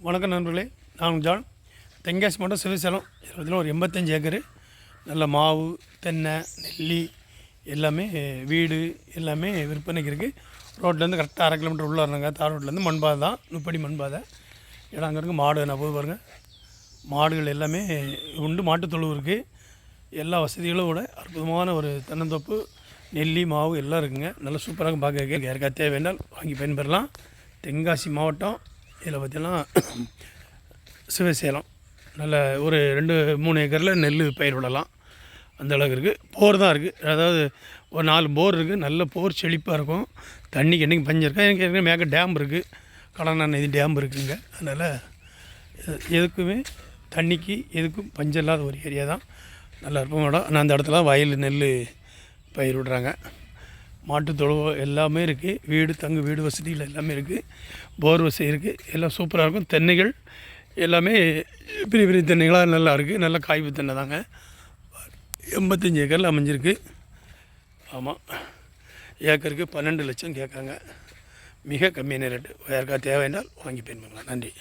வணக்கம் நண்பர்களே, நான் ஜான். தென்காசி மாவட்டம் சிவசேலம். இதில் ஒரு 85 ஏக்கரு நல்ல மாவு, தென்னை, நெல்லி எல்லாமே வீடு எல்லாமே விற்பனைக்கு இருக்குது. ரோட்லேருந்து கரெக்டாக 1/2 கிலோமீட்டர் உள்ளே வரணுங்க. தார் ரோட்லேருந்து மண்பாதை தான், முப்படி மண்பாதை. இடம் அங்கே இருக்குது. மாடு நான் போய் பாருங்கள், மாடுகள் எல்லாமே உண்டு. மாட்டுத்தொழு இருக்குது. எல்லா வசதிகளோட அற்புதமான ஒரு தென்னந்தோப்பு, நெல்லி, மாவு எல்லாம் இருக்குங்க. நல்லா சூப்பராக பார்க்க யாருக்கா தேவையானால் வாங்கி பயன்பெறலாம். தென்காசி மாவட்டம். இதில் பார்த்தீங்கன்னா சிவசேலம் நல்ல ஒரு 2-3 ஏக்கரில் நெல் பயிர் விடலாம். அந்த அளவுக்கு இருக்குது. போர் தான் இருக்குது. அதாவது ஒரு 4 போர் இருக்குது. நல்ல போர் செழிப்பாக இருக்கும். தண்ணிக்கு என்றைக்கும் பஞ்சம் இருக்கா. எனக்கு ஏற்கனவே மேலே டேம் இருக்குது. கடனாநதி டேம் இருக்குதுங்க. அதனால் எதுக்குமே தண்ணிக்கு எதுக்கும் பஞ்சம் இல்லாத ஒரு ஏரியா தான். நல்லா இருக்கும் இடம். ஆனால் அந்த இடத்துல வயல் நெல் பயிர் விடுறாங்க. மாட்டுத்தொழு எல்லாமே இருக்குது. வீடு வசதிகள் எல்லாமே இருக்குது. போர் வசதி இருக்குது. எல்லாம் சூப்பராக இருக்கும். தென்னைகள் எல்லாமே பெரிய பெரிய தென்னைகளாக நல்லா இருக்குது. நல்ல காய்வு தென்னை தாங்க. 85 ஏக்கரில் அமைஞ்சிருக்கு. ஆமாம், ஏக்கருக்கு 12 லட்சம் கேட்காங்க. மிக கம்மியான ரேட்டு. யாருக்கா தேவை என்றால் வாங்கி பயன்படுத்தலாம். நன்றி.